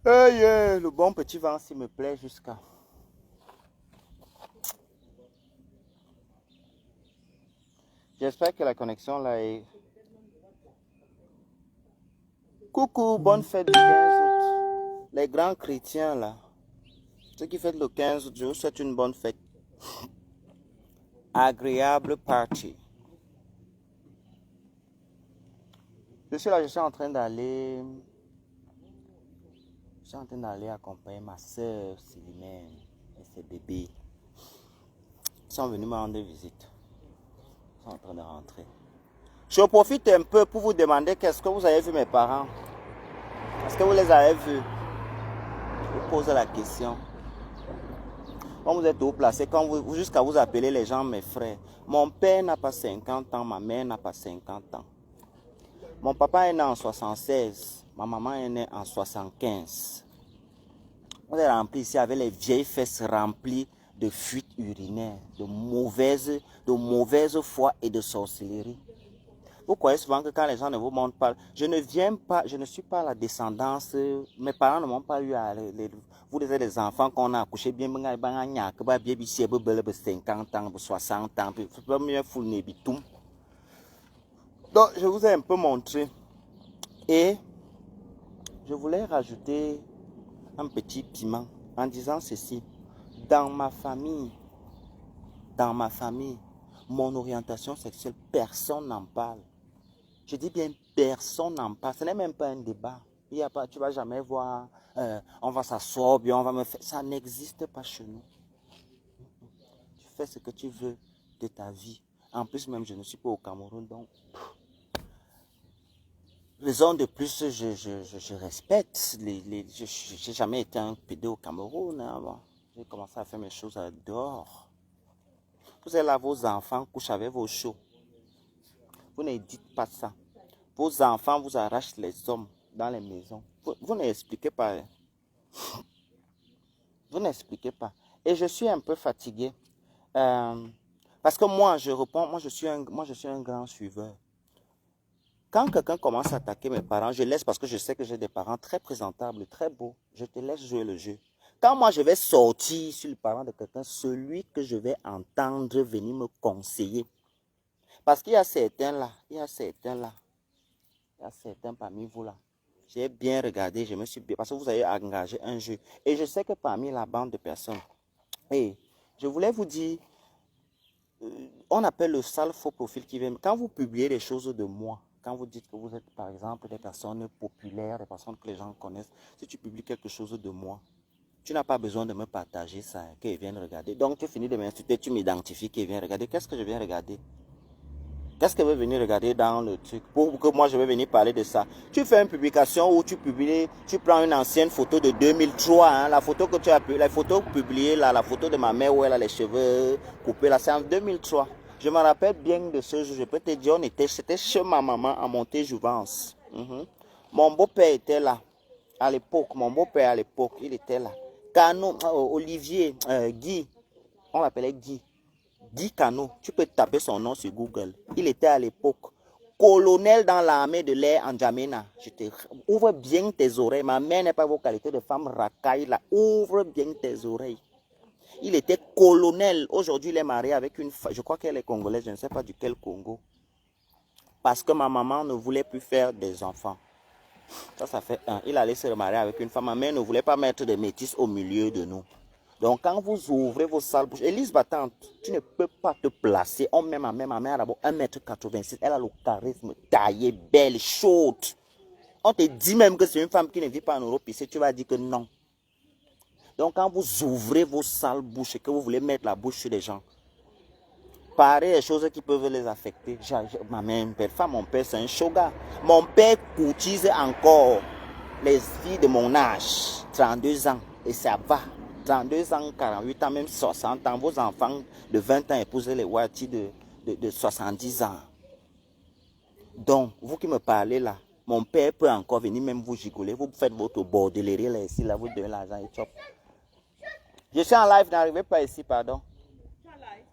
Le bon petit vent s'il me plaît jusqu'à... J'espère que la connexion là est... Coucou, bonne fête du 15 août. Les grands chrétiens là, ceux qui fêtent le 15 août, je vous souhaite une bonne fête. Agréable party. Je suis en train d'aller... Je suis en train d'aller accompagner ma soeur Silimène et ses bébés. Ils sont venus me rendre visite. Ils sont en train de rentrer. Je profite un peu pour vous demander qu'est-ce que vous avez vu mes parents. Est-ce que vous les avez vus? Je vous pose la question. Quand vous êtes haut placé, jusqu'à vous appeler les gens mes frères. Mon père n'a pas 50 ans, ma mère n'a pas 50 ans. Mon papa est né en 76, ma maman est née en 75. On est rempli ici avec les vieilles fesses remplies de fuites urinaires, de mauvaise foi et de sorcellerie. Vous croyez souvent que quand les gens ne vous montrent pas, je ne suis pas la descendance, mes parents ne m'ont pas eu à vous êtes des enfants qu'on a accouché bien, 50 ans, 60 ans, donc je vous ai un peu montré et je voulais rajouter un petit piment en disant ceci. Dans ma famille, mon orientation sexuelle, personne n'en parle. Je dis bien personne n'en parle. Ce n'est même pas un débat. Il y a pas, tu ne vas jamais voir, on va s'asseoir, bien on va me faire. Ça n'existe pas chez nous. Tu fais ce que tu veux de ta vie. En plus, même, je ne suis pas au Cameroun, donc... Raison de plus, je respecte. Je n'ai jamais été un pédé au Cameroun. Hein, bon. J'ai commencé à faire mes choses dehors. Vous êtes là, vos enfants couchent avec vos chiots. Vous ne dites pas ça. Vos enfants vous arrachent les hommes dans les maisons. Vous n'expliquez pas. Hein. Vous n'expliquez pas. Et je suis un peu fatigué. Parce que moi, je réponds, moi je suis un grand suiveur. Quand quelqu'un commence à attaquer mes parents, je laisse parce que je sais que j'ai des parents très présentables, très beaux. Je te laisse jouer le jeu. Quand moi je vais sortir sur le parent de quelqu'un, celui que je vais entendre venir me conseiller. Parce qu'il y a certains là, il y a certains parmi vous là. J'ai bien regardé, je me suis bien, parce que vous avez engagé un jeu. Et je sais que parmi la bande de personnes, et je voulais vous dire, on appelle le sale faux profil qui vient. Quand vous publiez des choses de moi, quand vous dites que vous êtes par exemple des personnes populaires, des personnes que les gens connaissent, si tu publies quelque chose de moi, tu n'as pas besoin de me partager ça, qu'ils viennent regarder. Donc tu finis de m'insulter, tu m'identifies, qu'ils viennent regarder. Qu'est-ce que je viens regarder? Qu'est-ce qu'elle veut venir regarder dans le truc pour que moi je vais venir parler de ça? Tu fais une publication où tu publies, tu prends une ancienne photo de 2003, hein, la photo que tu as la photo publiée là, la photo de ma mère où elle a les cheveux coupés là, c'est en 2003. Je me rappelle bien de ce jour, je peux te dire, c'était chez ma maman à Montéjouvence. Mon beau-père était là à l'époque, il était là. Cano, Olivier, Guy, on l'appelait Guy. Guy Cano, tu peux taper son nom sur Google. Il était à l'époque colonel dans l'armée de l'air en N'Djamena. Ouvre bien tes oreilles. Ma mère n'est pas vos qualités de femme racaille là. Ouvre bien tes oreilles. Il était colonel. Aujourd'hui, il est marié avec une femme. Je crois qu'elle est congolaise. Je ne sais pas duquel Congo. Parce que ma maman ne voulait plus faire des enfants. Ça fait un. Il allait se remarier avec une femme. Ma mère ne voulait pas mettre des métis au milieu de nous. Donc, quand vous ouvrez vos sales bouches, Élise Battante, tu ne peux pas te placer. On met ma mère a d'abord 1m86. Elle a le charisme taillé, belle, chaude. On te dit même que c'est une femme qui ne vit pas en Europe ici, tu vas dire que non. Donc, quand vous ouvrez vos sales bouches et que vous voulez mettre la bouche sur les gens, parlez des choses qui peuvent les affecter. Ma mère, une belle femme, mon père, c'est un shoga. Mon père courtise encore les filles de mon âge, 32 ans, et ça va. 32 ans, 48 ans, même 60 ans, vos enfants de 20 ans épousent les Wati de 70 ans. Donc, vous qui me parlez là, mon père peut encore venir même vous gigoler, vous faites votre bordellerie là, ici, là, vous donnez l'argent et chop. Je suis en live, n'arrivez pas ici, pardon.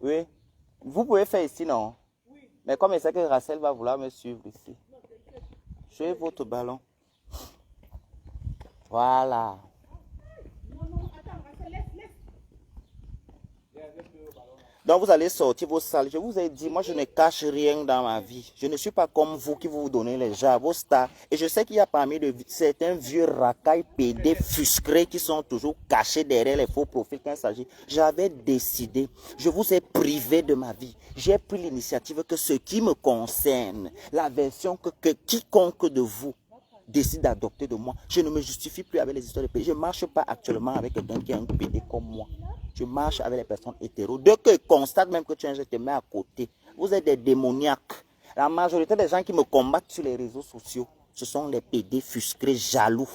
Oui. Vous pouvez faire ici, non? Oui. Mais comme je sais que Rachel va vouloir me suivre ici. Jouez votre ballon. Voilà. Donc vous allez sortir vos salles. Je vous ai dit, moi je ne cache rien dans ma vie. Je ne suis pas comme vous qui vous donnez les gens, vos stars. Et je sais qu'il y a parmi certains vieux racailles PD fusqués qui sont toujours cachés derrière les faux profils quand il s'agit. J'avais décidé, je vous ai privé de ma vie. J'ai pris l'initiative que ce qui me concerne, la version que quiconque de vous décide d'adopter de moi. Je ne me justifie plus avec les histoires de PD. Je ne marche pas actuellement avec quelqu'un qui est un PD comme moi. Je marche avec les personnes hétéros. Dès qu'ils constatent même que tu es un, je te mets à côté. Vous êtes des démoniaques. La majorité des gens qui me combattent sur les réseaux sociaux, ce sont les PD fusqués jaloux.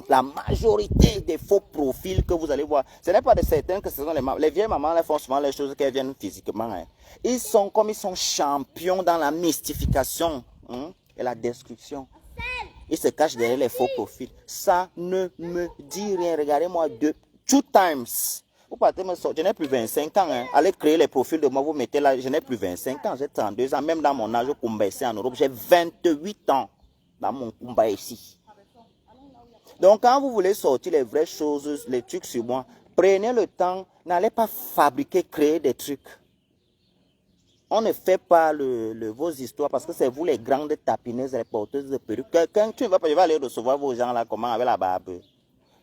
La majorité des faux profils que vous allez voir, ce n'est pas de certains que ce sont les vieilles mamans, elles font souvent les choses qu'elles viennent physiquement. Hein. Ils sont champions dans la mystification et la destruction. Ils se cachent derrière les faux profils. Ça ne me dit rien. Regardez-moi two times. Vous partez me sortir, je n'ai plus 25 ans. Hein. Allez créer les profils de moi, vous mettez là, je n'ai plus 25 ans, j'ai 32 ans. Même dans mon âge, Kumba ici en Europe, j'ai 28 ans dans mon Kumba ici. Donc quand vous voulez sortir les vraies choses, les trucs sur moi, prenez le temps, n'allez pas fabriquer, créer des trucs. On ne fait pas vos histoires parce que c'est vous les grandes tapineuses, les porteuses de perruques. Quelqu'un, tu ne vas pas, je vais aller recevoir vos gens là, comment, avec la barbe.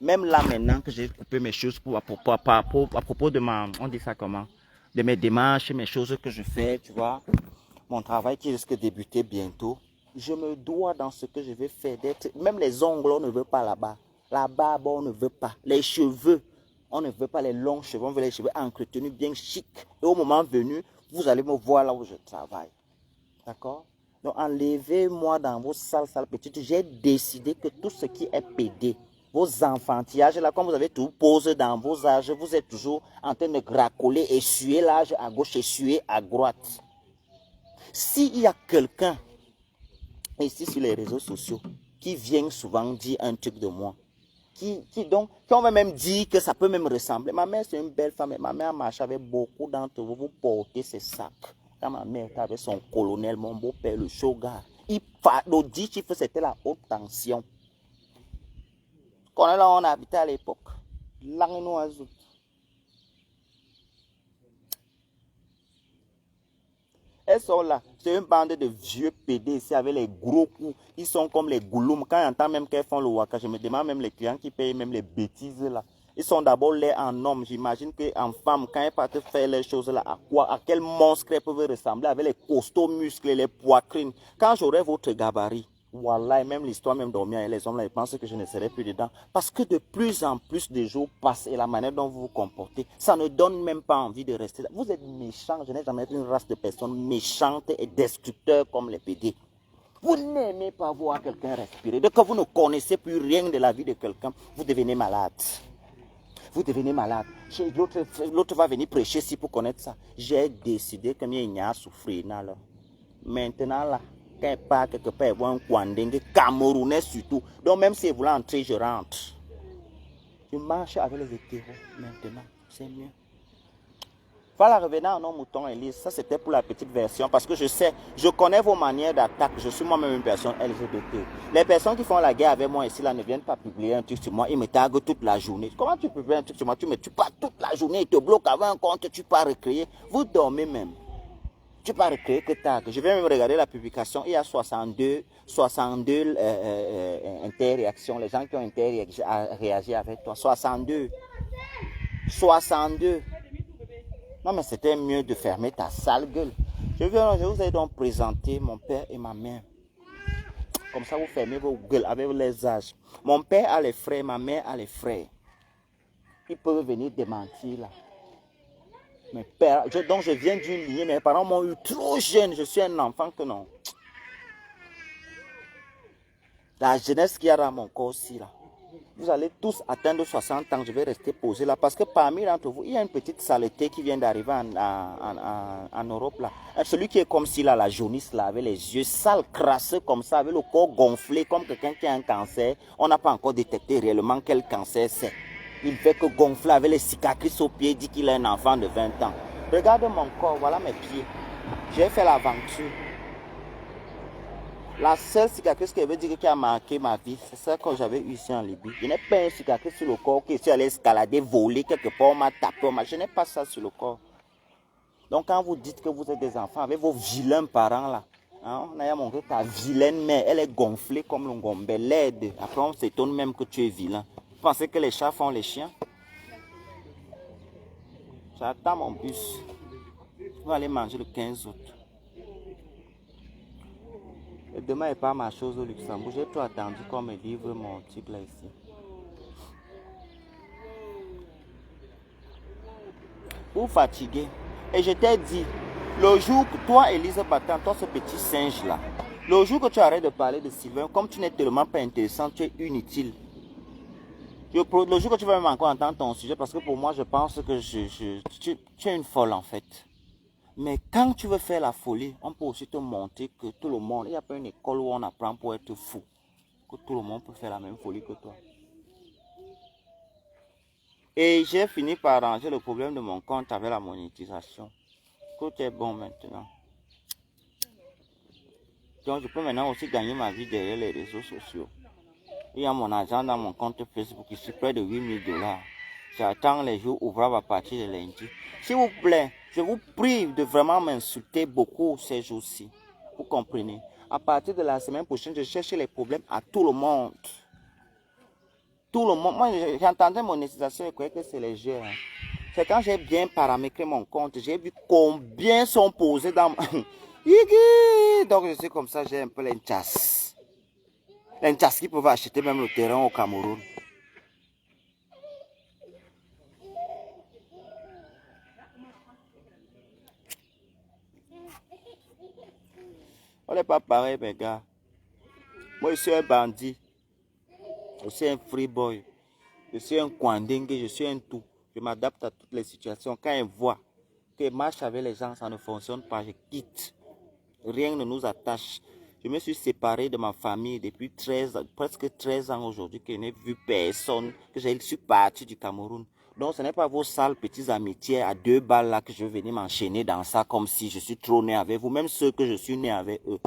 Même là maintenant que j'ai coupé mes choses à propos de on dit ça comment, de mes démarches, mes choses que je fais, tu vois, mon travail qui risque de débuter bientôt, je me dois dans ce que je vais faire d'être, même les ongles on ne veut pas là-bas, la barbe on ne veut pas, les cheveux on ne veut pas, les longs cheveux, on veut les cheveux entretenus bien chic, et au moment venu, vous allez me voir là où je travaille, d'accord? Donc enlevez-moi dans vos sales petites, j'ai décidé que tout ce qui est PD, vos enfantillages, là, comme vous avez tout posé dans vos âges, vous êtes toujours en train de racoler, essuyer l'âge à gauche, essuyer à droite. S'il y a quelqu'un ici sur les réseaux sociaux qui vient souvent dire un truc de moi, qui on va même dire que ça peut même ressembler. Ma mère, c'est une belle femme, ma mère marche avec beaucoup d'entre vous, vous portez ses sacs. Quand ma mère était avec son colonel, mon beau-père, le shogun, l'audit, c'était la haute tension. Quand là, on habitait à l'époque. Elles sont là. C'est une bande de vieux PD ici avec les gros coups. Ils sont comme les gouloums. Quand j'entends même qu'elles font le waka, je me demande même les clients qui payent même les bêtises là. Ils sont d'abord là en homme. J'imagine qu'en femme, quand elles partent faire les choses là, à quel monstre elles peuvent ressembler avec les costauds muscles, les poitrines. Quand j'aurai votre gabarit, voilà, et même l'histoire même dormir et les hommes là, ils pensent que je ne serai plus dedans. Parce que de plus en plus de jours passent et la manière dont vous vous comportez, ça ne donne même pas envie de rester là. Vous êtes méchants, je n'ai jamais été une race de personnes méchantes et destructeurs comme les PD. Vous n'aimez pas voir quelqu'un respirer. Dès que vous ne connaissez plus rien de la vie de quelqu'un, vous devenez malade. Vous devenez malade. L'autre va venir prêcher si pour connaître ça. J'ai décidé que il y a souffrir. Maintenant là, quand il part quelque part, il voit un Kwandenge, Camerounais surtout. Donc même si vous voulez entrer, je rentre. Je marche avec les hétéros maintenant. C'est mieux. Voilà, revenant à nos moutons, Elise, ça c'était pour la petite version parce que je connais vos manières d'attaque. Je suis moi-même une personne LGBT. Les personnes qui font la guerre avec moi ici là ne viennent pas publier un truc sur moi. Ils me taguent toute la journée. Comment tu publies un truc sur moi? Tu me tues pas toute la journée, ils te bloquent avant un compte, tu pars recréer. Vous dormez même. Tu pars recréer que tag. Je vais même regarder la publication. Il y a 62 interréactions. Les gens qui ont interréagi avec toi. 62. Non, mais c'était mieux de fermer ta sale gueule. Je vous ai donc présenté mon père et ma mère. Comme ça, vous fermez vos gueules avec les âges. Mon père a les frères, ma mère a les frères. Ils peuvent venir démentir là. Mes pères, donc je viens d'une lignée, mes parents m'ont eu trop jeune. Je suis un enfant que non. La jeunesse qu'il y a dans mon corps aussi là. Vous allez tous atteindre 60 ans, je vais rester posé là. Parce que parmi d'entre vous, il y a une petite saleté qui vient d'arriver en Europe là. Celui qui est comme si là, la jaunisse là, avec les yeux sales, crasseux comme ça, avec le corps gonflé, comme quelqu'un qui a un cancer. On n'a pas encore détecté réellement quel cancer c'est. Il ne fait que gonfler avec les cicatrices aux pieds, dit qu'il est un enfant de 20 ans. Regarde mon corps, voilà mes pieds. J'ai fait l'aventure. La seule cicatrice qui veut dire qui a marqué ma vie, c'est celle que j'avais eue ici en Libye. Je n'ai pas une cicatrice sur le corps que je suis allé escalader, voler quelque part, on m'a tapé. Je n'ai pas ça sur le corps. Donc quand vous dites que vous êtes des enfants avec vos vilains parents là, hein, on a montré ta vilaine mère, elle est gonflée comme le gombe, laide. Après on s'étonne même que tu es vilain. Vous pensez que les chats font les chiens? J'attends mon bus. Je vais aller manger le 15 août. Et demain n'est pas ma chose au Luxembourg. J'ai tout attendu qu'on me livre mon type là ici. Vous fatiguez. Et je t'ai dit, le jour que toi, Élise Batan, toi ce petit singe là, le jour que tu arrêtes de parler de Sylvain, comme tu n'es tellement pas intéressant, tu es inutile. Le jour que tu vas même encore entendre ton sujet, parce que pour moi, je pense que tu es une folle en fait. Mais quand tu veux faire la folie, on peut aussi te montrer que tout le monde, il n'y a pas une école où on apprend pour être fou. Que tout le monde peut faire la même folie que toi. Et j'ai fini par arranger le problème de mon compte avec la monétisation. Tout est bon maintenant. Donc je peux maintenant aussi gagner ma vie derrière les réseaux sociaux. Il y a mon argent dans mon compte Facebook ici, près de 8 000 $. J'attends les jours ouvrables à partir de lundi. S'il vous plaît, je vous prie de vraiment m'insulter beaucoup ces jours-ci. Vous comprenez? À partir de la semaine prochaine, je cherche les problèmes à tout le monde. Tout le monde. Moi, j'entendais monétisation et croyais que c'est léger. Hein. C'est quand j'ai bien paramétré mon compte, j'ai vu combien sont posés dans... Donc je suis comme ça, j'ai un peu l'enchasse. L'enchasse qui peuvent acheter même le terrain au Cameroun. On n'est pas pareil, mes gars. Moi, je suis un bandit. Je suis un free boy. Je suis un kwandingue, je suis un tout. Je m'adapte à toutes les situations. Quand ils voient que marche avec les gens, ça ne fonctionne pas, je quitte. Rien ne nous attache. Je me suis séparé de ma famille depuis presque 13 ans aujourd'hui, que je n'ai vu personne, que je suis parti du Cameroun. Donc ce n'est pas vos sales petites amitiés à 2 balles là que je vais venir m'enchaîner dans ça comme si je suis trop né avec vous, même ceux que je suis né avec eux.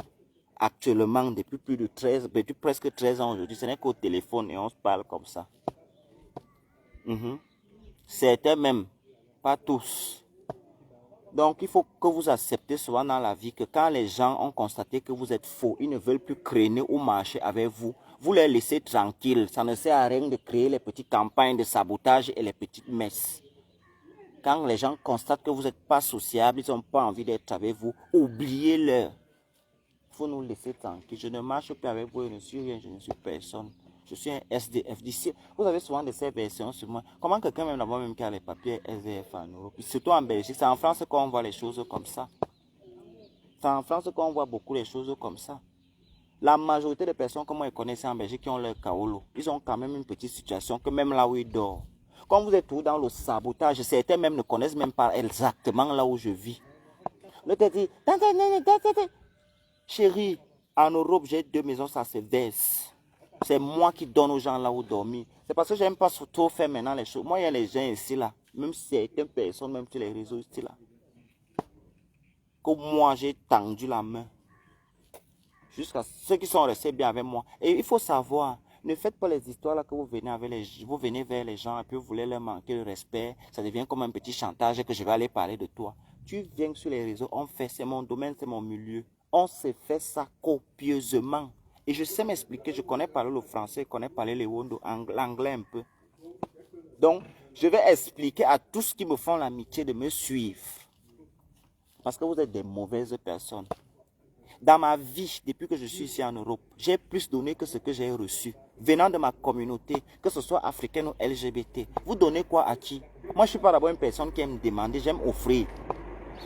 Actuellement, depuis presque 13 ans aujourd'hui, ce n'est qu'au téléphone et on se parle comme ça. Certains même, pas tous. Donc, il faut que vous acceptez souvent dans la vie que quand les gens ont constaté que vous êtes faux, ils ne veulent plus créer ou marcher avec vous, vous les laissez tranquilles. Ça ne sert à rien de créer les petites campagnes de sabotage et les petites messes. Quand les gens constatent que vous n'êtes pas sociable, ils n'ont pas envie d'être avec vous, oubliez-le. Il faut nous laisser tranquilles. Je ne marche plus avec vous, je ne suis rien, je ne suis personne. Je suis un SDF d'ici. Vous avez souvent de ces versions sur moi. Comment quelqu'un même là-bas même qui a les papiers SDF en Europe? Surtout en Belgique, c'est en France qu'on voit les choses comme ça. C'est en France qu'on voit beaucoup les choses comme ça. La majorité des personnes que moi je connais en Belgique qui ont leur kaolo, ils ont quand même une petite situation que même là où ils dorment. Quand vous êtes tout dans le sabotage, certains même ne connaissent même pas exactement là où je vis. Le te dit, chérie, en Europe j'ai 2 maisons, ça se verse. C'est moi qui donne aux gens là où dormir. C'est parce que j'aime pas trop faire maintenant les choses. Moi, il y a les gens ici là, même certaines personnes, même sur les réseaux ici là, que moi j'ai tendu la main. Jusqu'à ceux qui sont restés bien avec moi. Et il faut savoir, ne faites pas les histoires là que vous venez vers les gens et puis vous voulez leur manquer de respect. Ça devient comme un petit chantage que je vais aller parler de toi. Tu viens sur les réseaux, on fait, c'est mon domaine, c'est mon milieu. On se fait ça copieusement. Et je sais m'expliquer, je connais parler le français, je connais parler le wondo, l'anglais un peu. Donc, je vais expliquer à tous qui me font l'amitié de me suivre. Parce que vous êtes des mauvaises personnes. Dans ma vie, depuis que je suis ici en Europe, j'ai plus donné que ce que j'ai reçu. Venant de ma communauté, que ce soit africaine ou LGBT. Vous donnez quoi à qui? Moi, je ne suis pas d'abord une personne qui aime demander, j'aime offrir.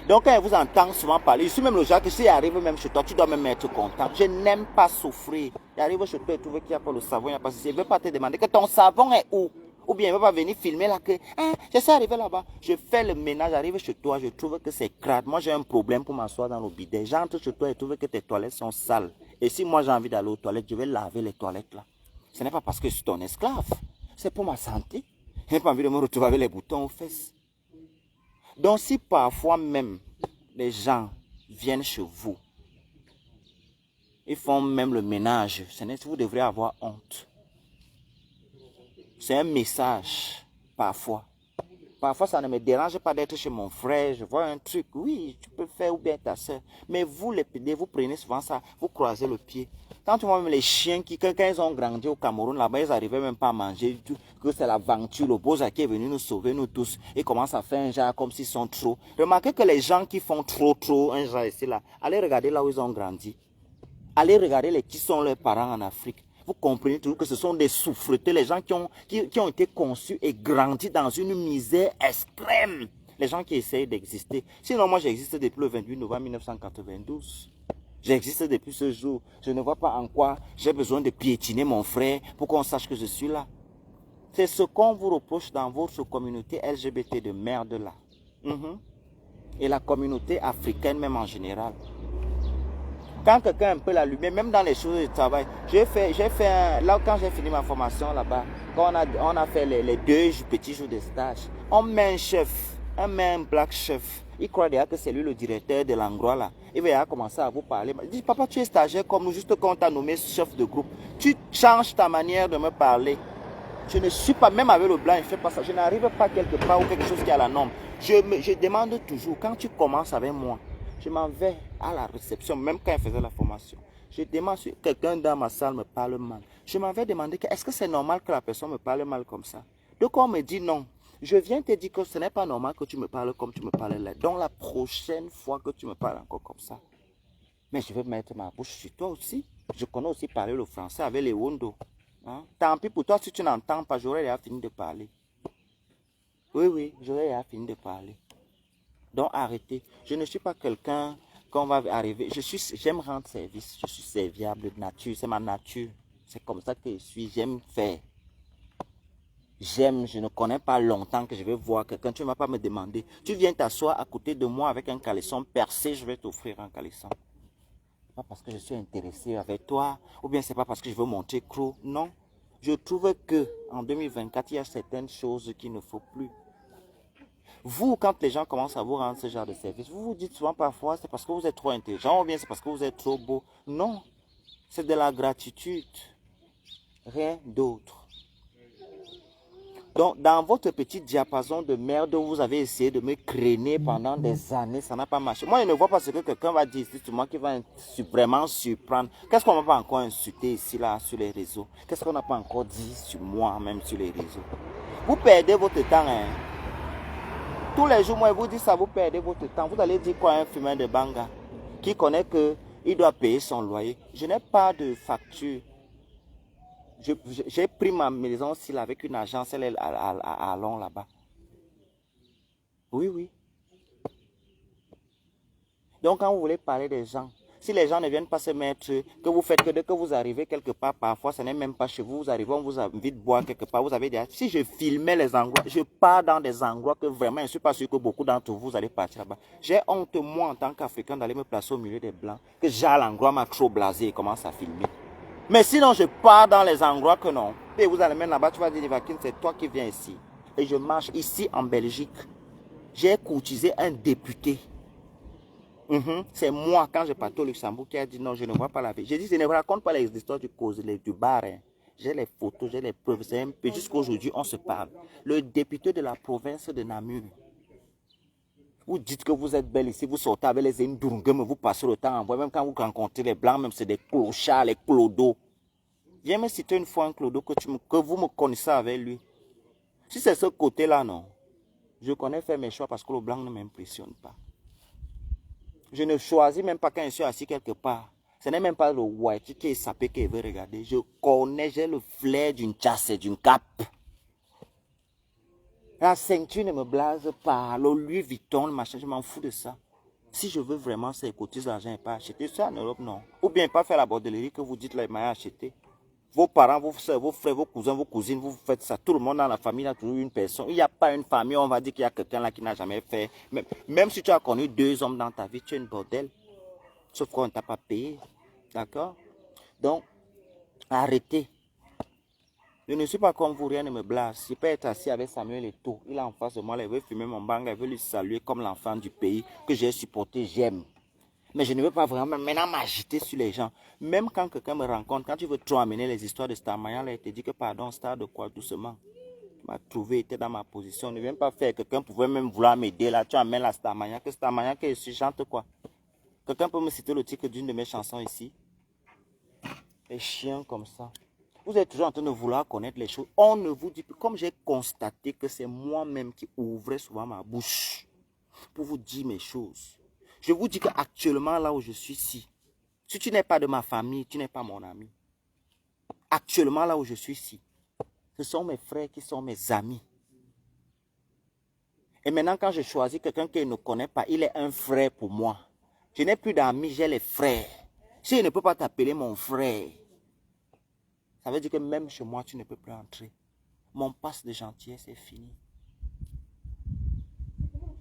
Donc, quand je vous entends souvent parler, je suis même le genre que si arrive même chez toi, tu dois même être content. Je n'aime pas souffrir. J'arrive chez toi et trouve qu'il n'y a pas le savon, il n'y a pas ceci. Je ne veux pas te demander que ton savon est où. Ou bien, il ne va pas venir filmer là que, je suis arrivé là-bas. Je fais le ménage, j'arrive chez toi, je trouve que c'est crade. Moi, j'ai un problème pour m'asseoir dans le bidet. J'entre chez toi et trouve que tes toilettes sont sales. Et si moi, j'ai envie d'aller aux toilettes, je vais laver les toilettes là. Ce n'est pas parce que je suis ton esclave. C'est pour ma santé. Je n'ai pas envie de me retrouver avec les boutons aux fesses. Donc si parfois même les gens viennent chez vous, ils font même le ménage, vous devrez avoir honte. C'est un message, parfois. Parfois, ça ne me dérange pas d'être chez mon frère, je vois un truc, oui, tu peux faire ou bien ta soeur. Mais vous, les PD, vous prenez souvent ça, vous croisez le pied. Quand tu vois même les chiens qui, quand ils ont grandi au Cameroun, là-bas, ils n'arrivaient même pas à manger du tout, que c'est l'aventure, le Boza qui est venu nous sauver, nous tous, et commence à faire un genre comme s'ils sont trop. Remarquez que les gens qui font trop, un genre ici, là, allez regarder là où ils ont grandi. Allez regarder qui sont leurs parents en Afrique. Vous comprenez toujours que ce sont des souffretés, les gens qui ont été conçus et grandis dans une misère extrême. Les gens qui essayent d'exister. Sinon, moi, j'existe depuis le 28 novembre 1992. J'existe depuis ce jour. Je ne vois pas en quoi j'ai besoin de piétiner mon frère pour qu'on sache que je suis là. C'est ce qu'on vous reproche dans votre communauté LGBT de merde là. Et la communauté africaine même en général. Quand quelqu'un a un peu la lumière, même dans les choses de travail, là quand j'ai fini ma formation là-bas, quand on a fait les 2 petits jours de stage, on met un chef, un black chef. Il croit déjà que c'est lui le directeur de l'endroit là. Il va commencer à vous parler. Il dit, papa, tu es stagiaire comme nous, juste quand on t'a nommé chef de groupe. Tu changes ta manière de me parler. Je ne suis pas, même avec le blanc, je ne fais pas ça. Je n'arrive pas quelque part ou quelque chose qui est à la norme. Je demande toujours, quand tu commences avec moi, je m'en vais à la réception, même quand je faisais la formation. Je demande si quelqu'un dans ma salle me parle mal. Je m'en vais demander, est-ce que c'est normal que la personne me parle mal comme ça? Donc on me dit non. Je viens te dire que ce n'est pas normal que tu me parles comme tu me parles là. Donc la prochaine fois que tu me parles encore comme ça, mais je vais mettre ma bouche sur toi aussi. Je connais aussi parler le français avec les Wondo. Hein? Tant pis pour toi si tu n'entends pas, j'aurais déjà fini de parler. Oui, j'aurais déjà fini de parler. Donc arrêtez. Je ne suis pas quelqu'un qu'on va arriver. J'aime rendre service. Je suis serviable de nature. C'est ma nature. C'est comme ça que je suis. J'aime faire. Je ne connais pas longtemps que je vais voir quelqu'un. Tu ne vas pas me demander. Tu viens t'asseoir à côté de moi avec un caleçon percé, je vais t'offrir un caleçon. Pas parce que je suis intéressé avec toi, ou bien c'est pas parce que je veux monter gros. Non. Je trouve que en 2024, il y a certaines choses qu'il ne faut plus. Vous, quand les gens commencent à vous rendre ce genre de service, vous vous dites souvent parfois, c'est parce que vous êtes trop intelligent, ou bien c'est parce que vous êtes trop beau. Non, c'est de la gratitude. Rien d'autre. Donc, dans votre petit diapason de merde, vous avez essayé de me créner pendant des années, ça n'a pas marché. Moi, je ne vois pas ce que quelqu'un va dire ici sur moi qui va vraiment surprendre. Qu'est-ce qu'on n'a pas encore insulté ici, là, sur les réseaux? Qu'est-ce qu'on n'a pas encore dit sur moi, même sur les réseaux? Vous perdez votre temps, hein? Tous les jours, moi, je vous dis ça, vous perdez votre temps. Vous allez dire quoi à un fumeur de banga qui connaît qu'il doit payer son loyer? Je n'ai pas de facture. J'ai pris ma maison aussi là, avec une agence, elle est à Lyon là-bas. Oui. Donc quand vous voulez parler des gens, si les gens ne viennent pas se mettre, que vous faites que dès que vous arrivez quelque part, parfois ce n'est même pas chez vous, vous arrivez, on vous invite boire quelque part, vous avez des... Si je filmais les endroits, je pars dans des endroits que vraiment, je ne suis pas sûr que beaucoup d'entre vous allez partir là-bas. J'ai honte, moi, en tant qu'Africain, d'aller me placer au milieu des Blancs, que j'ai l'endroit m'a trop blasé et commence à filmer. Mais sinon, je pars dans les endroits que non. Et vous allez mettre là-bas, tu vas dire, Vakin, c'est toi qui viens ici. Et je marche ici en Belgique. J'ai courtisé un député. C'est moi, quand je partais au Luxembourg, qui a dit non, je ne vois pas la vie. J'ai dit, je ne raconte pas les histoires du bar. Hein. J'ai les photos, j'ai les preuves. C'est un peu jusqu'à aujourd'hui, on se parle. Le député de la province de Namur. Vous dites que vous êtes belle ici, vous sortez avec les Ndurungum, vous passez le temps en voie. Même quand vous rencontrez les Blancs, même c'est des clochards, les clodos. Viens me citer une fois un clodo que vous me connaissez avec lui. Si c'est ce côté-là, non. Je connais faire mes choix parce que le blanc ne m'impressionne pas. Je ne choisis même pas quand je suis assis quelque part. Ce n'est même pas le white qui est sapé qui veut regarder. Je connais, j'ai le flair d'une chasse et d'une cape. La ceinture ne me blase pas. Le Louis Vuitton, le machin, je m'en fous de ça. Si je veux vraiment ça, écoutez l'argent et pas acheter ça en Europe, non. Ou bien pas faire la bordellerie que vous dites là, il m'a acheté. Vos parents, vos soeurs, vos frères, vos cousins, vos cousines, vous faites ça. Tout le monde dans la famille a toujours une personne. Il n'y a pas une famille, on va dire qu'il y a quelqu'un là qui n'a jamais fait. Même si tu as connu 2 hommes dans ta vie, tu es une bordel. Sauf qu'on ne t'a pas payé. D'accord? Donc, arrêtez. Je ne suis pas comme vous, rien ne me blase. Je peux être assis avec Samuel Eto'o. Il est en face de moi, il veut fumer mon banga, il veut lui saluer comme l'enfant du pays que j'ai supporté, j'aime. Mais je ne veux pas vraiment maintenant m'agiter sur les gens. Même quand quelqu'un me rencontre, quand tu veux trop amener les histoires de Starmaya, là, il te dit que pardon, Star de quoi, doucement. Tu m'as trouvé, il était dans ma position. Ne viens pas faire, quelqu'un pouvait même vouloir m'aider là. Tu amènes la Starmaya, que Starmaya, que je chante quoi. Quelqu'un peut me citer le titre d'une de mes chansons ici? Les chiens comme ça. Vous êtes toujours en train de vouloir connaître les choses. On ne vous dit plus. Comme j'ai constaté que c'est moi-même qui ouvrais souvent ma bouche pour vous dire mes choses. Je vous dis qu'actuellement, là où je suis ici, si tu n'es pas de ma famille, tu n'es pas mon ami. Actuellement, là où je suis ici, ce sont mes frères qui sont mes amis. Et maintenant, quand je choisis quelqu'un qui ne connaît pas, il est un frère pour moi. Je n'ai plus d'amis, j'ai les frères. Si je ne peux pas t'appeler mon frère, ça veut dire que même chez moi, tu ne peux plus entrer. Mon passe de gentillesse est fini.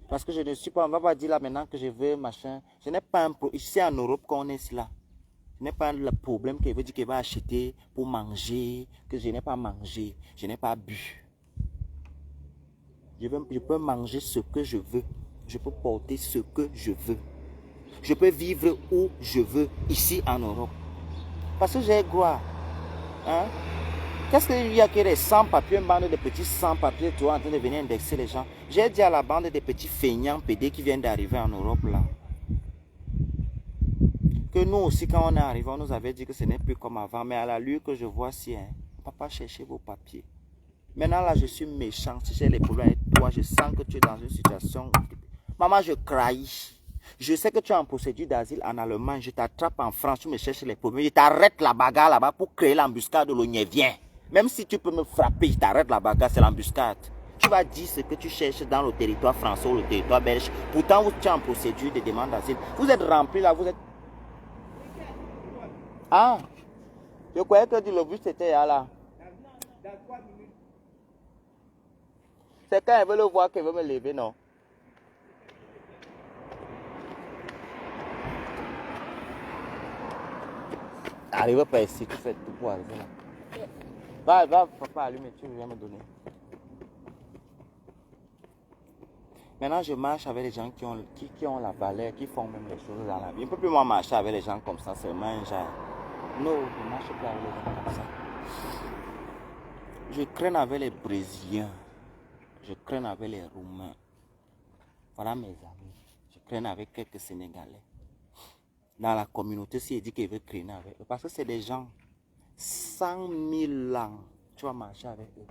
Parce que je ne suis pas, on va pas dire là maintenant que je veux machin. Je n'ai pas un problème. Ici en Europe, quand on est là, je n'ai pas le problème qu'il veut dire qu'il va acheter pour manger, que je n'ai pas mangé, je n'ai pas bu. Je peux manger ce que je veux. Je peux porter ce que je veux. Je peux vivre où je veux, ici en Europe. Parce que j'ai gloire. Hein? Qu'est-ce qu'il y a que des sans-papiers, une bande de petits sans-papiers, toi, en train de venir indexer les gens? J'ai dit à la bande des petits feignants PD qui viennent d'arriver en Europe, là, que nous aussi, quand on est arrivé, on nous avait dit que ce n'est plus comme avant. Mais à la lueur que je vois, si, hein, papa, cherchez vos papiers. Maintenant, là, je suis méchant. Si j'ai les problèmes avec toi, je sens que tu es dans une situation... Maman, je craille. Je sais que tu es en procédure d'asile en Allemagne. Je t'attrape en France, tu me cherches les problèmes. Je t'arrête la bagarre là-bas pour créer l'embuscade de l'ONU. Viens. Même si tu peux me frapper, je t'arrête la bagarre, c'est l'embuscade. Tu vas dire ce que tu cherches dans le territoire français ou le territoire belge. Pourtant, vous êtes en procédure de demande d'asile. Vous êtes rempli là, vous êtes... Ah, je croyais que le bus était là. C'est quand elle veut le voir qu'elle veut me lever, non? Arrive pas ici, tu fais tout pour arriver là. Va, papa, allume, tu viens me donner. Maintenant, je marche avec les gens qui ont la valeur, qui font même les choses dans la vie. Je ne peux plus moi marcher avec les gens comme ça, seulement un genre. Non, je ne marche plus avec les gens comme ça. Je crains avec les Brésiliens. Je crains avec les Roumains. Voilà mes amis. Je crains avec quelques Sénégalais. Dans la communauté, si il dit qu'il veut craindre avec eux, parce que c'est des gens, 100 000 ans, tu vas marcher avec eux.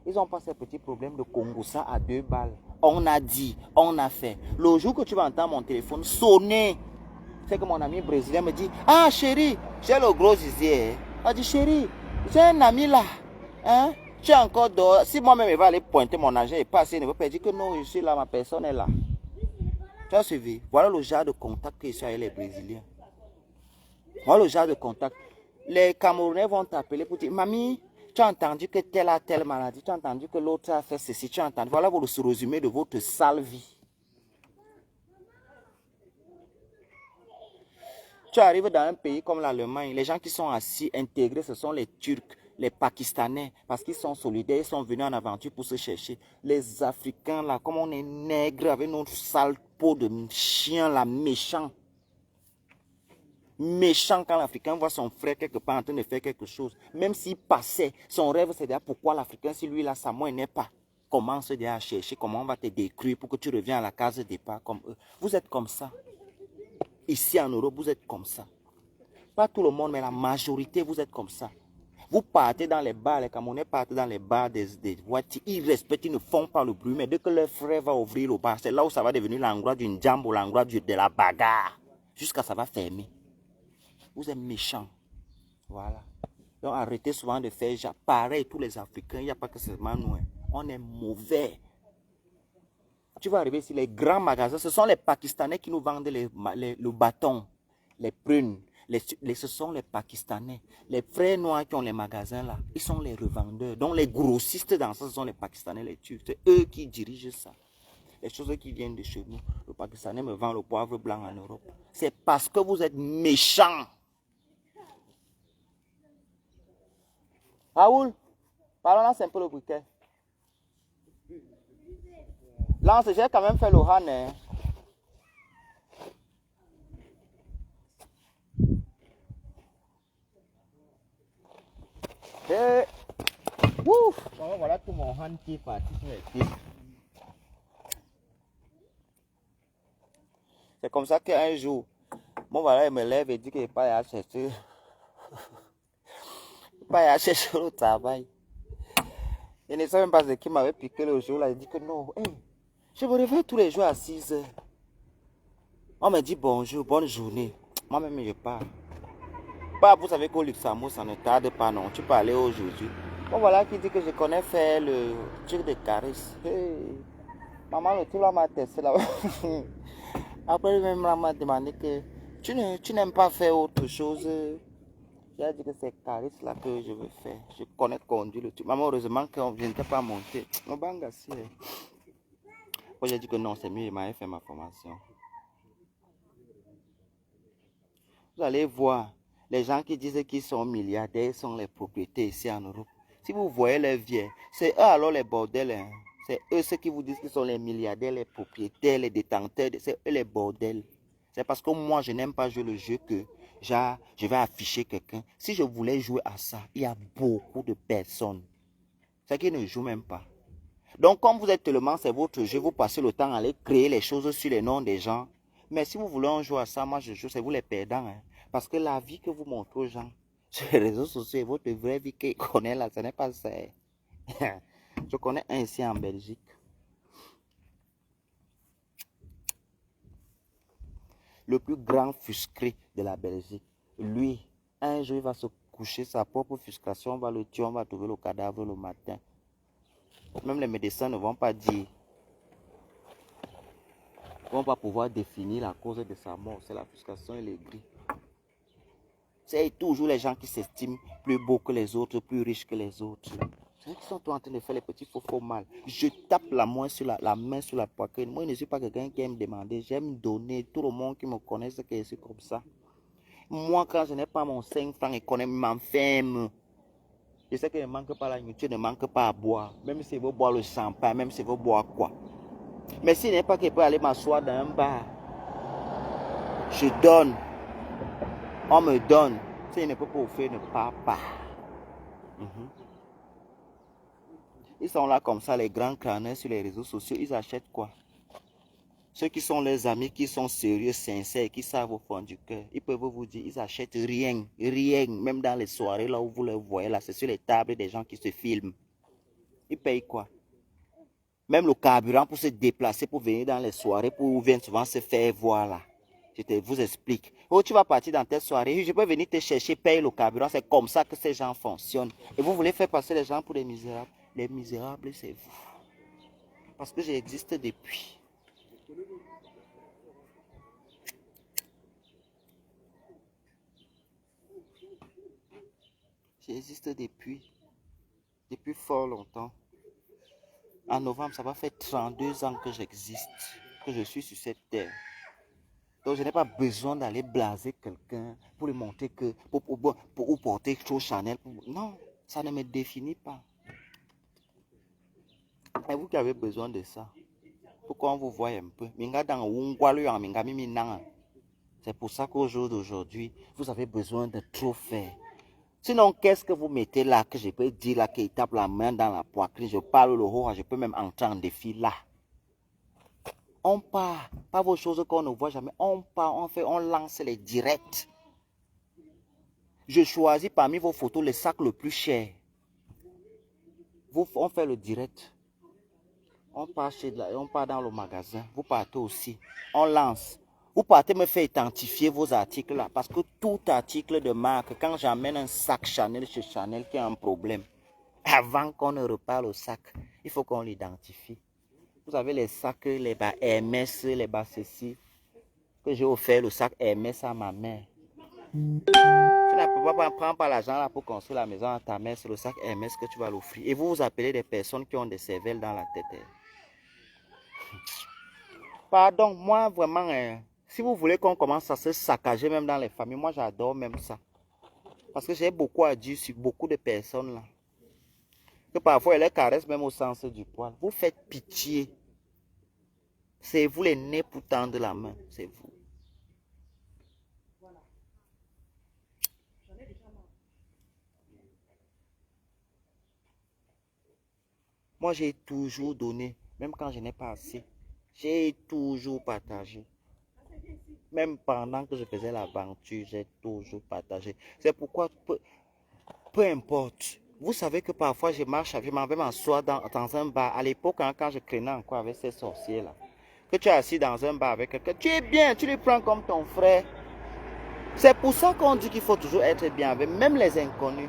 Ils n'ont pas ces petits problèmes de Congo, ça à 2 balles. On a dit, on a fait. Le jour que tu vas entendre mon téléphone sonner, c'est que mon ami brésilien me dit, ah chérie, j'ai le gros zizier. Il dit, chérie, j'ai un ami là. Hein? Tu es encore dehors. Si moi-même je vais aller pointer mon argent et passer, il ne veut pas dire que non, je suis là, ma personne est là. Tu as suivi? Voilà le genre de contact que je suis avec les Brésiliens. Voilà le genre de contact. Les Camerounais vont t'appeler pour dire, mamie, tu as entendu que telle a telle maladie, tu as entendu que l'autre a fait ceci, tu as entendu. Voilà le résumé de votre sale vie. Tu arrives dans un pays comme l'Allemagne, les gens qui sont assis, intégrés, ce sont les Turcs, les Pakistanais, parce qu'ils sont solidaires, ils sont venus en aventure pour se chercher. Les Africains, là, comme on est nègres, avec notre sale peau de chien, là, méchant. Méchant quand l'Africain voit son frère quelque part en train de faire quelque chose. Même s'il passait, son rêve c'est dire pourquoi l'Africain, si lui là, ça moi n'est pas. Commence déjà à chercher comment on va te détruire pour que tu reviennes à la case de départ comme eux. Vous êtes comme ça. Ici en Europe, vous êtes comme ça. Pas tout le monde, mais la majorité, vous êtes comme ça. Vous partez dans les bars, les Camerounais partent dans les bars des voitures. Ils respectent, ils ne font pas le bruit. Mais dès que leur frère va ouvrir le bar, c'est là où ça va devenir l'endroit d'une jambe ou l'endroit de la bagarre. Jusqu'à ça va fermer. Vous êtes méchants. Voilà. Donc arrêtez souvent de faire pareil, tous les Africains, il n'y a pas que seulement nous. On est mauvais. Tu vas arriver ici, les grands magasins, ce sont les Pakistanais qui nous vendent le bâton, les prunes. Ce sont les Pakistanais. Les frères noirs qui ont les magasins là, ils sont les revendeurs. Donc les grossistes dans ça, ce sont les Pakistanais, les Turcs. C'est eux qui dirigent ça. Les choses qui viennent de chez nous. Le Pakistanais me vend le poivre blanc en Europe. C'est parce que vous êtes méchants. Raoul, Pardon, là, c'est un peu le briquet. Lance, j'ai quand même fait le han. Hein. Et... Ouf! Bon, voilà tout mon han qui est parti sur les pistes. C'est comme ça qu'un jour, mon voilà, il me lève et dit qu'il n'est pas à chercher. Pas à chercher le travail. Il ne sait même pas ce qui m'avait piqué le jour là. Il dit que non, hey, je me réveille tous les jours à 6 heures. On me dit bonjour, bonne journée. Moi-même, je pars. Bah, vous savez qu'au Luxembourg, ça ne tarde pas, non. Tu peux aller aujourd'hui. Bon, voilà qui dit que je connais faire le truc de caresse. Hey. Maman, le type là m'a testé là. Après, même là m'a demandé que tu n'aimes pas faire autre chose. J'ai dit que c'est caresse là que je veux faire. Je connais conduire le truc. Maman, heureusement qu'on ne n'était pas monter. Mon banga, si. Moi, j'ai dit que non, c'est mieux, il m'avait fait ma formation. Vous allez voir, les gens qui disent qu'ils sont milliardaires sont les propriétaires ici en Europe. Si vous voyez les vieux, c'est eux alors les bordels. Hein. C'est eux ceux qui vous disent qu'ils sont les milliardaires, les propriétaires, les détenteurs. C'est eux les bordels. C'est parce que moi, je n'aime pas jouer le jeu que genre, je vais afficher quelqu'un. Si je voulais jouer à ça, il y a beaucoup de personnes. C'est qui ne jouent même pas. Donc, comme vous êtes tellement, c'est votre jeu, vous passez le temps à aller créer les choses sur les noms des gens. Mais si vous voulez en jouer à ça, moi je joue, c'est vous les perdants. Hein. Parce que la vie que vous montrez aux gens sur les réseaux sociaux et votre vraie vie qu'ils connaissent là, ce n'est pas ça. Je connais un ici en Belgique. Le plus grand fusqué de la Belgique. Lui, un jour, il va se coucher, sa propre frustration, on va le tuer, on va trouver le cadavre le matin. Même les médecins ne vont pas dire. On va pouvoir définir la cause de sa mort. C'est la frustration et les gris. C'est toujours les gens qui s'estiment plus beaux que les autres, plus riches que les autres. C'est eux qui sont en train de faire les petits faux mal. Je tape la main sur la poitrine. Moi, je ne suis pas quelqu'un qui aime demander. J'aime donner. Tout le monde qui me connaît sait que je suis comme ça. Moi, quand je n'ai pas mon 5 francs, il connaît, m'enferme. Je sais qu'il ne manque pas la nourriture, il ne manque pas à boire. Même s'il veut boire le champagne, même s'il veut boire quoi. Mais s'il n'est pas qu'il peut aller m'asseoir dans un bar, je donne. On me donne. S'il ne peut pas offrir, ne part pas. Ils sont là comme ça, les grands crâneurs sur les réseaux sociaux. Ils achètent quoi? Ceux qui sont leurs amis, qui sont sérieux, sincères, qui savent au fond du cœur, ils peuvent vous dire, ils achètent rien, rien. Même dans les soirées là où vous les voyez, là, c'est sur les tables des gens qui se filment. Ils payent quoi? Même le carburant pour se déplacer, pour venir dans les soirées, pour venir souvent se faire voir là. Vous explique. Oh, tu vas partir dans telle soirée, je peux venir te chercher, payer le carburant. C'est comme ça que ces gens fonctionnent. Et vous voulez faire passer les gens pour des misérables. Les misérables, c'est vous. Parce que j'existe depuis. J'existe depuis fort longtemps. En novembre, ça va faire 32 ans que j'existe, que je suis sur cette terre. Donc, je n'ai pas besoin d'aller blaser quelqu'un pour lui montrer que, pour porter trop Chanel. Non, ça ne me définit pas. Et vous qui avez besoin de ça, pourquoi on vous voit un peu? C'est pour ça qu'au jour d'aujourd'hui, vous avez besoin de trop faire. Sinon, qu'est-ce que vous mettez là, que je peux dire là, qu'il tape la main dans la poitrine, je parle le haut, je peux même entrer en défi là. On part, pas vos choses qu'on ne voit jamais, on part, on lance les directs. Je choisis parmi vos photos le sac le plus cher. On fait le direct. On part dans le magasin, vous partez aussi, on lance. Vous partez me faire identifier vos articles là, parce que tout article de marque, quand j'amène un sac Chanel chez Chanel qui a un problème, avant qu'on ne repart le sac, il faut qu'on l'identifie. Vous avez les sacs, les bas Hermès, les bas ceci, que j'ai offert le sac Hermès à ma mère. Tu ne prends pas l'argent là pour construire la maison à ta mère, c'est le sac Hermès que tu vas l'offrir. Et vous appelez des personnes qui ont des cervelles dans la tête. Pardon, moi vraiment, si vous voulez qu'on commence à se saccager même dans les familles, moi j'adore même ça. Parce que j'ai beaucoup à dire sur beaucoup de personnes là. Que parfois, elle les caresse même au sens du poil. Vous faites pitié. C'est vous les nez pour tendre la main. C'est vous. Moi, j'ai toujours donné, même quand je n'ai pas assez. J'ai toujours partagé. Même pendant que je faisais l'aventure, j'ai toujours partagé. C'est pourquoi, peu importe. Vous savez que parfois, je m'en vais m'asseoir dans un bar. À l'époque, hein, quand je traînais encore avec ces sorciers-là, que tu es assis dans un bar avec quelqu'un, tu es bien, tu le prends comme ton frère. C'est pour ça qu'on dit qu'il faut toujours être bien avec même les inconnus.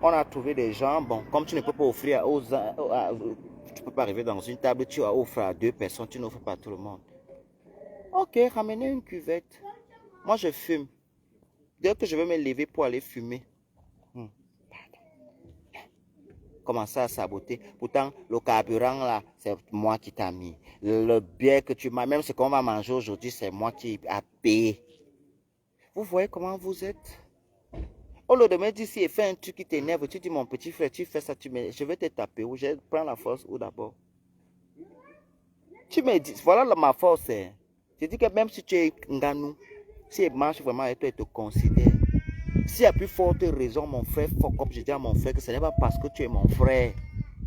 On a trouvé des gens, bon, comme tu ne peux pas offrir tu ne peux pas arriver dans une table, tu offres à 2 personnes, tu n'offres pas à tout le monde. Ok, ramenez une cuvette. Moi, je fume. Dès que je vais me lever pour aller fumer, commencer à saboter. Pourtant, le carburant, là, c'est moi qui t'ai mis. Le bière que tu m'as, même ce qu'on va manger aujourd'hui, c'est moi qui ai payé. Vous voyez comment vous êtes? Au lieu de me dire, si il fait un truc qui t'énerve, tu dis, mon petit frère, tu fais ça, je vais te taper ou je prends la force ou d'abord. Tu me dis, voilà ma force. Je dis que même si tu es Nganou, si il marche vraiment avec toi, il te considère. S'il y a plus forte raison, mon frère, fuck up, je dis à mon frère que ce n'est pas parce que tu es mon frère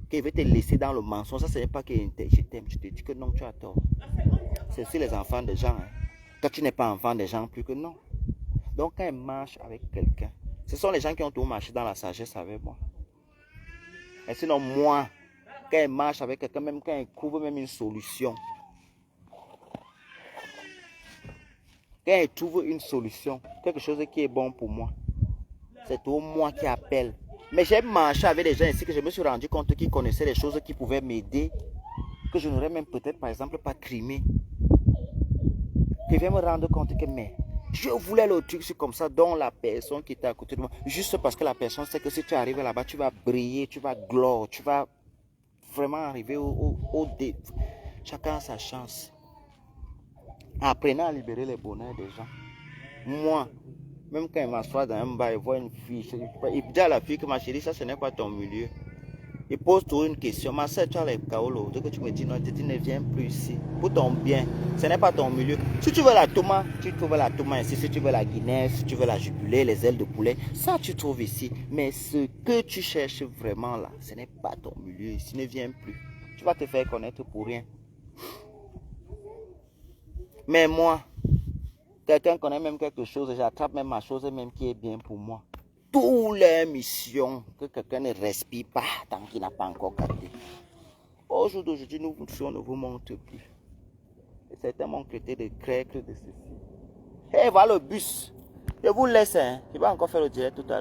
qu'il veut te laisser dans le mensonge. Ça, ce n'est pas que je t'aime. Je te dis que non, tu as tort. C'est aussi les enfants des gens. Hein. Quand tu n'es pas enfant des gens, plus que non. Donc, quand il marche avec quelqu'un, ce sont les gens qui ont tout marché dans la sagesse avec moi. Et sinon, moi, quand il marche avec quelqu'un, même quand il couvre même une solution, quand il trouve une solution, quelque chose qui est bon pour moi, c'est tout moi qui appelle. Mais j'ai marché avec des gens ici que je me suis rendu compte qu'ils connaissaient des choses qui pouvaient m'aider, que je n'aurais même peut-être par exemple pas crimé. Je viens me rendre compte que mais je voulais le truc, c'est comme ça, dont la personne qui était à côté de moi, juste parce que la personne sait que si tu arrives là-bas, tu vas briller, tu vas gloire, tu vas vraiment arriver au dé. Chacun a sa chance. Apprenez à libérer les bonheurs des gens. Moi, même quand il m'assoit dans un bar, il voit une fille, il dit à la fille que ma chérie, ça ce n'est pas ton milieu. Il pose toujours une question. Ma soeur, tu as les kaolo. Dès que tu me dis non, tu ne viens plus ici. Pour ton bien, ce n'est pas ton milieu. Si tu veux la touma, tu trouves la touma ici. Si tu veux la guinée, si tu veux la jubilée, les ailes de poulet, ça tu trouves ici. Mais ce que tu cherches vraiment là, ce n'est pas ton milieu ici. Ne viens plus. Tu vas te faire connaître pour rien. Mais moi, quelqu'un connaît même quelque chose, j'attrape même ma chose même qui est bien pour moi. Toutes les missions que quelqu'un ne respire pas tant qu'il n'a pas encore capté. Aujourd'hui, nous ne vous montre plus. Certains m'ont traité de grec, de ceci. Hé, voilà le bus. Je vous laisse, hein. Je vais encore faire le direct tout à l'heure.